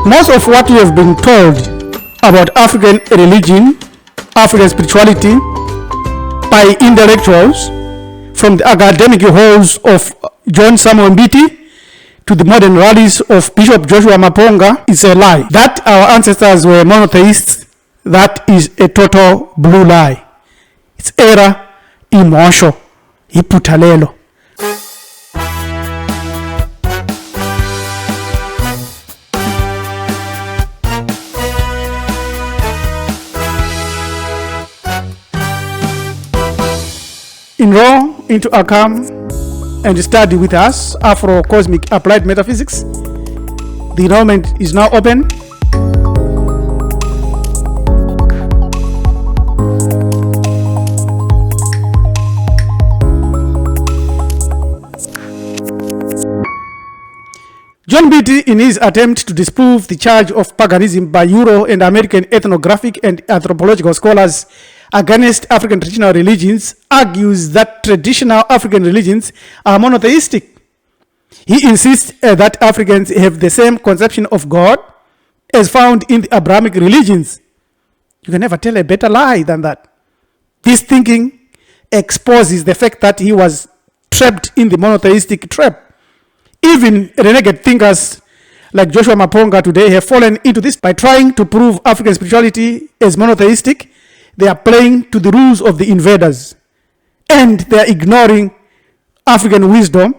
Most of what we have been told about African religion, African spirituality by intellectuals, from the academic halls of John Mbiti to the modern rallies of Bishop Joshua Maponga, is a lie. That our ancestors were monotheists, that is a total blue lie. It's error, imosho, iputalelo. Enroll into ACAM and study with us Afro-Cosmic Applied Metaphysics. The enrollment is now open. John Mbiti, in his attempt to disprove the charge of paganism by Euro and American ethnographic and anthropological scholars against African traditional religions, argues that traditional African religions are monotheistic. He insists that Africans have the same conception of God as found in the Abrahamic religions. You can never tell a better lie than that. This thinking exposes the fact that he was trapped in the monotheistic trap. Even renegade thinkers like Joshua Maponga today have fallen into this by trying to prove African spirituality as monotheistic. They are playing to the rules of the invaders, and they are ignoring African wisdom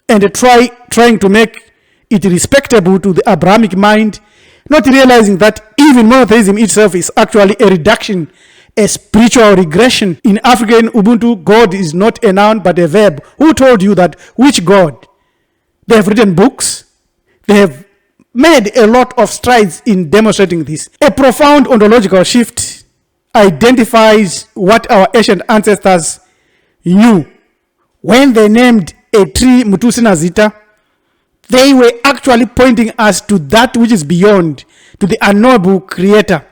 and trying to make it respectable to the Abrahamic mind, not realizing that even monotheism itself is actually a reduction, a spiritual regression. In African Ubuntu, God is not a noun but a verb. Who told you that? Which God? They have written books. They have made a lot of strides in demonstrating this. A profound ontological shift identifies what our ancient ancestors knew. When they named a tree MutiUsinaZita, they were actually pointing us to that which is beyond, to the unknowable creator.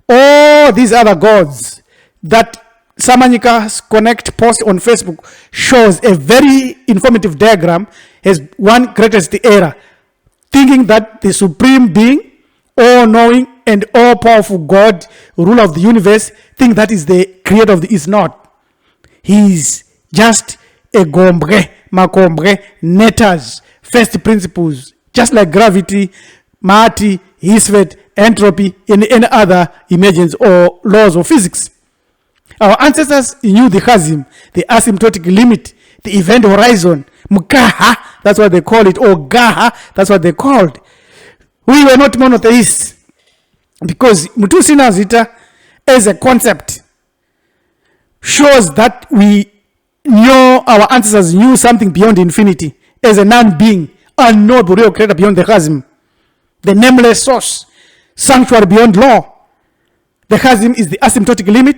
All these other gods that Samanyika's Connect post on Facebook shows a very informative diagram has one greatest error, thinking that the supreme being, all-knowing and all-powerful God, ruler of the universe, think that is the creator of the is not. He is just a gombre, makombre, netters, first principles, just like gravity, Mati, Hisvet, entropy, and any other emergence or laws of physics. Our ancestors knew the chasm, the asymptotic limit, the event horizon, Mkaha, that's what they call it, or Gaha, that's what they called. We were not monotheists because MutiUsinaZita as a concept shows that we knew, our ancestors knew something beyond infinity as a non-being, unknowable real creator beyond the chasm, the nameless source, sanctuary beyond law. The chasm is the asymptotic limit,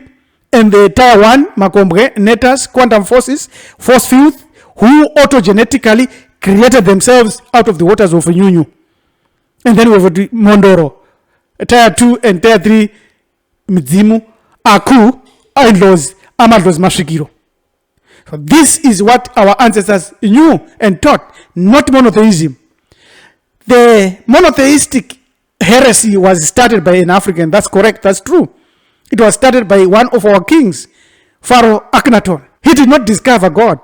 and the Tower 1, Makombre, Netters, quantum forces, force fields, who autogenetically created themselves out of the waters of Nyunyu. And then we have Mondoro, Tier 2 and Tier 3, Midzimu, Aku, Aindlos, Amadlos, Mashikiro. So this is what our ancestors knew and taught, not monotheism. The monotheistic heresy was started by an African. That's correct, that's true. It was started by one of our kings, Pharaoh Akhenaten. He did not discover God.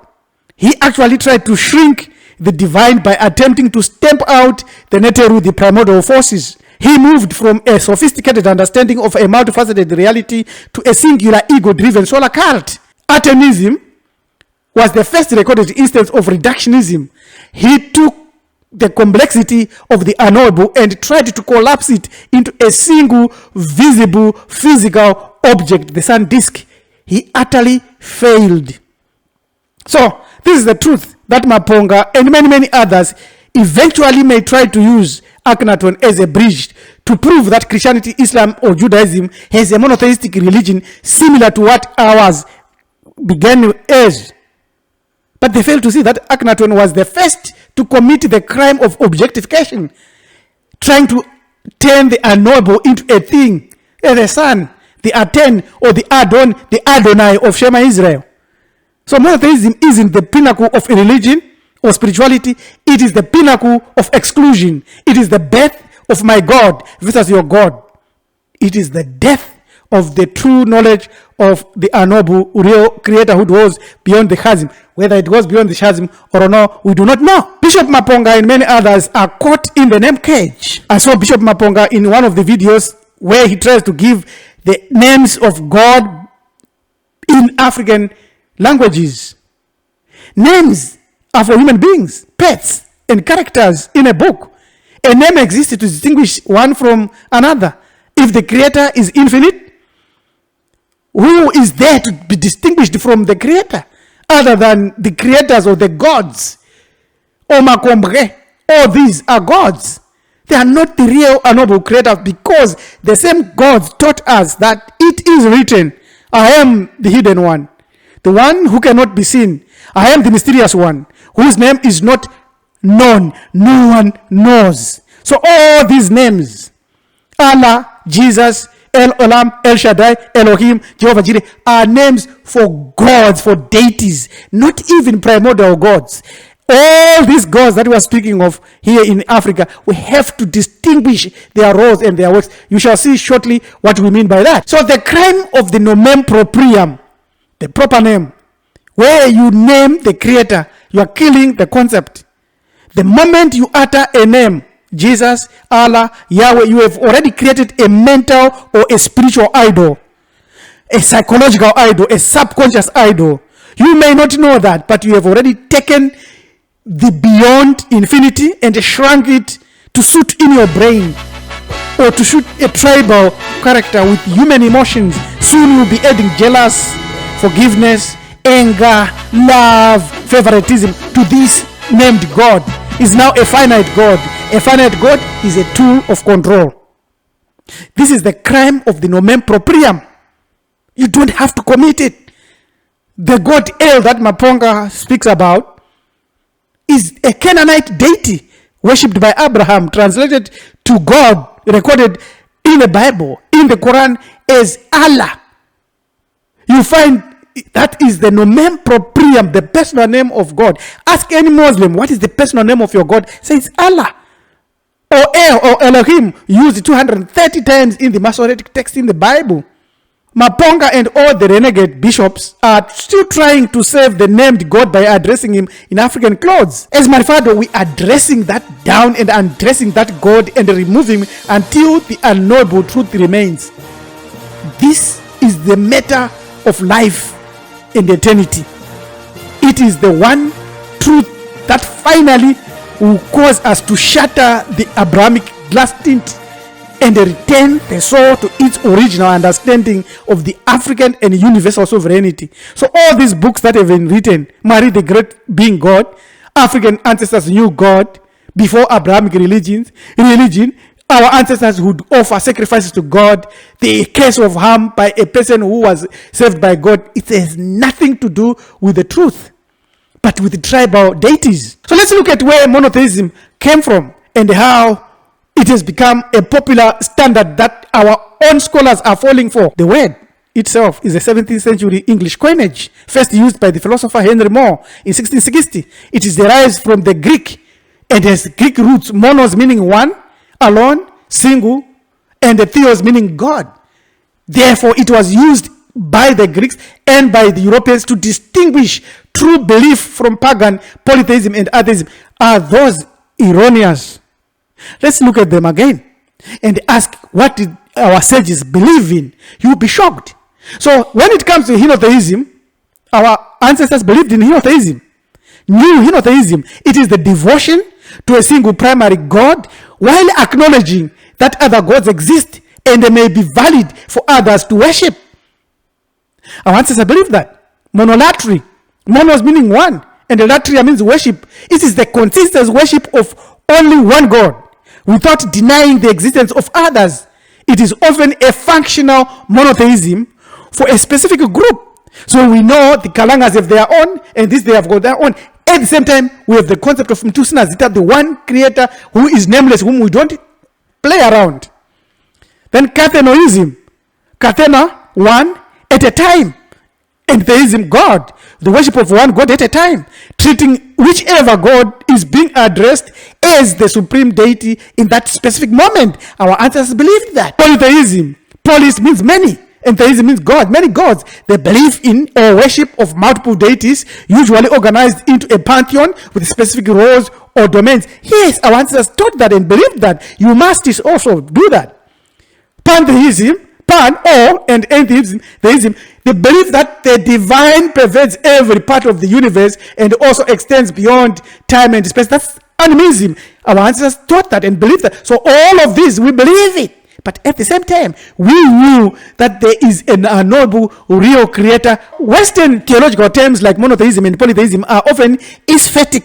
He actually tried to shrink the divine by attempting to stamp out the Neteru, the primordial forces. He moved from a sophisticated understanding of a multifaceted reality to a singular ego-driven solar cult. Atomism was the first recorded instance of reductionism. He took the complexity of the unknowable and tried to collapse it into a single visible physical object, the sun disk. He utterly failed. So this is the truth that Maponga and many others eventually may try to use Akhenaten as a bridge to prove that Christianity, Islam or Judaism has a monotheistic religion similar to what ours began as. But they fail to see that Akhenaten was the first to commit the crime of objectification, trying to turn the unknowable into a thing, the sun, the Aten or the Adon, the Adonai of Shema Israel. So monotheism isn't the pinnacle of a religion or spirituality. It is the pinnacle of exclusion. It is the birth of my God versus your God. It is the death of the true knowledge of the unknowable real creator who was beyond the chasm. Whether it was beyond the chasm or no, we do not know. Bishop Maponga and many others are caught in the name cage. I saw Bishop Maponga in one of the videos where he tries to give the names of God in African languages. Names are for human beings, pets, and characters in a book. A name exists to distinguish one from another. If the creator is infinite, who is there to be distinguished from the creator other than the creators or the gods? Or Makombre, all these are gods. They are not the real unknowable creator, because the same gods taught us that it is written, I am the hidden one, the one who cannot be seen. I am the mysterious one, whose name is not known. No one knows. So all these names, Allah, Jesus, El Olam, El Shaddai, Elohim, Jehovah Jireh, are names for gods, for deities, not even primordial gods. All these gods that we are speaking of here in Africa, we have to distinguish their roles and their works. You shall see shortly what we mean by that. So the crime of the nomen proprium, the proper name, where you name the creator, you are killing the concept. The moment you utter a name, Jesus, Allah, Yahweh, you have already created a mental or a spiritual idol, a psychological idol, a subconscious idol. You may not know that, but you have already taken the beyond infinity and shrunk it to suit in your brain, or to suit a tribal character with human emotions. Soon you'll be adding jealous, forgiveness, anger, love, favoritism to this named God. Is now a finite God. A finite God is a tool of control. This is the crime of the nomen proprium. You don't have to commit it. The God El that Maponga speaks about is a Canaanite deity worshipped by Abraham, translated to God, recorded in the Bible, in the Quran as Allah. You find that is the nomen proprium, the personal name of God. Ask any Muslim, what is the personal name of your God? Say it's Allah. Or El or Elohim, used 230 times in the Masoretic text in the Bible. Maponga and all the renegade bishops are still trying to save the named God by addressing him in African clothes. As Marifado, we are dressing that down and undressing that God and removing him until the unknowable truth remains. This is the matter of life and eternity. It is the one truth that finally will cause us to shatter the Abrahamic glass tint and return the soul to its original understanding of the African and universal sovereignty. So all these books that have been written, Mary the Great being God, African ancestors knew God before Abrahamic religion, our ancestors would offer sacrifices to God. The case of harm by a person who was saved by God, it has nothing to do with the truth, but with the tribal deities. So let's look at where monotheism came from and how it has become a popular standard that our own scholars are falling for. The word itself is a 17th century English coinage, first used by the philosopher Henry Moore in 1660. It is derived from the Greek and has Greek roots, monos meaning one, alone, single, and the theos meaning God. Therefore, it was used by the Greeks and by the Europeans to distinguish true belief from pagan polytheism and atheism. Are those erroneous? Let's look at them again and ask, what did our sages believe in? You'll be shocked. So when it comes to henotheism, our ancestors believed in henotheism. New henotheism, it is the devotion to a single primary God while acknowledging that other gods exist and they may be valid for others to worship. Our ancestors believe that. Monolatry, monos meaning one, and latria means worship. It is the consistent worship of only one God without denying the existence of others. It is often a functional monotheism for a specific group. So we know the Kalangas have their own, and this they have got their own. At the same time, we have the concept of MutiUsinaZita, the one creator who is nameless, whom we don't play around. Then Carthenoism, Carthena, one at a time. And theism, God. the worship of one God at a time, treating whichever God is being addressed as the supreme deity in that specific moment. Our ancestors believed that. Polytheism. Polis means many, and theism means God, many gods. They believe in or worship of multiple deities, usually organized into a pantheon with specific roles or domains. Yes, our ancestors taught that and believed that. You must also do that. Pantheism, pan, all, and atheism, theism, they believe that the divine pervades every part of the universe and also extends beyond time and space. That's animism. Our ancestors taught that and believed that. So all of this, we believe it. But at the same time, we knew that there is an unknowable real creator. Western theological terms like monotheism and polytheism are often aesthetic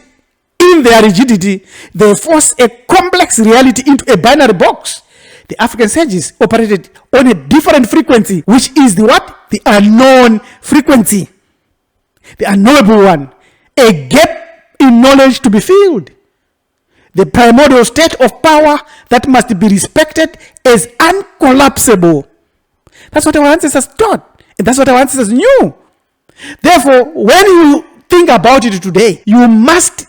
in their rigidity. They force a complex reality into a binary box. The African sages operated on a different frequency, which is the what? The unknown frequency. The unknowable one. A gap in knowledge to be filled. The primordial state of power that must be respected as uncollapsible. That's what our ancestors taught. And that's what our ancestors knew. Therefore, when you think about it today, you must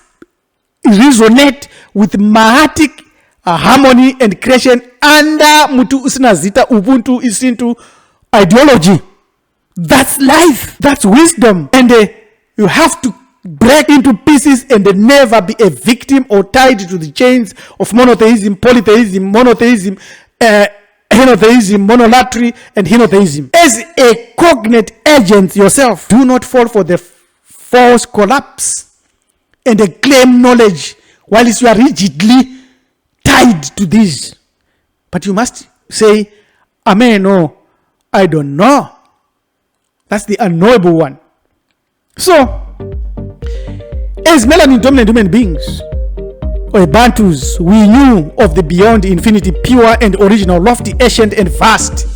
resonate with Mahatic harmony and creation under MutiUsinaZita Ubuntu Isintu ideology. That's life. That's wisdom. And you have to break into pieces and never be a victim or tied to the chains of monotheism, polytheism, monotheism, henotheism, monolatry, and henotheism. As a cognate agent yourself, do not fall for the false collapse and claim knowledge whilst you are rigidly tied to this. But you must say, Amen, no, I don't know. That's the unknowable one. So, as melanin-dominant human beings, or Bantus, we knew of the beyond infinity, pure and original, lofty, ancient, and vast.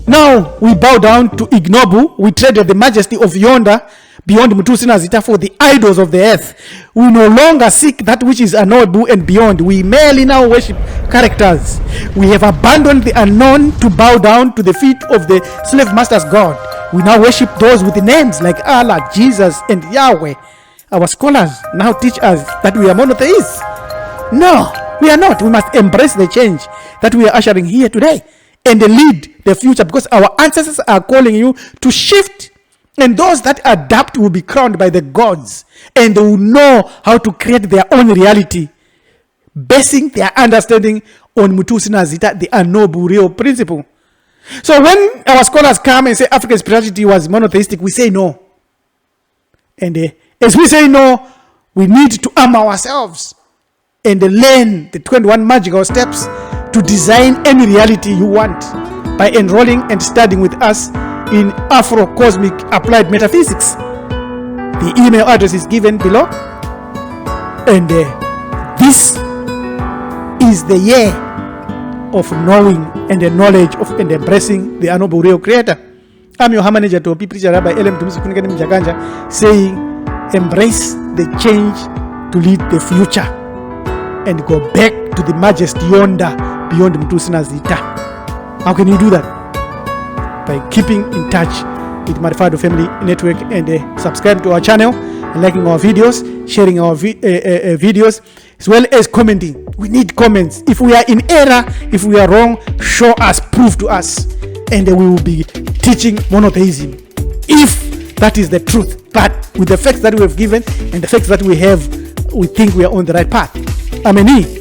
Now we bow down to ignoble. We traded the majesty of yonder, beyond MutiUsinaZita, for the idols of the earth. We no longer seek that which is unknowable and beyond. We merely now worship characters. We have abandoned the unknown to bow down to the feet of the slave master's God. We now worship those with names like Allah, Jesus, and Yahweh. Our scholars now teach us that we are monotheists. No, we are not. We must embrace the change that we are ushering here today and lead the future, because our ancestors are calling you to shift, and those that adapt will be crowned by the gods, and they will know how to create their own reality, basing their understanding on MutiUsinaZita, the unknowable real principle. So when our scholars come and say African spirituality was monotheistic, we say no. And as we say no, we need to arm ourselves and learn the 21 magical steps to design any reality you want by enrolling and studying with us in Afro-Cosmic Applied Metaphysics. The email address is given below. And this is the year of knowing and the knowledge of and embracing the unknowable real creator. I'm your manager to Preacher Rabbi Elem Tumisukunikani Mjaganja, saying, embrace the change to lead the future and go back to the majesty yonder beyond MutiUsinaZita. How can you do that? By keeping in touch with Marifado Family Network and subscribe to our channel, liking our videos, sharing our videos, as well as commenting. We need comments. If we are in error, if we are wrong, show us, prove to us, and we will be teaching monotheism, if that is the truth. But with the facts that we have given and the facts that we have, we think we are on the right path. Amen.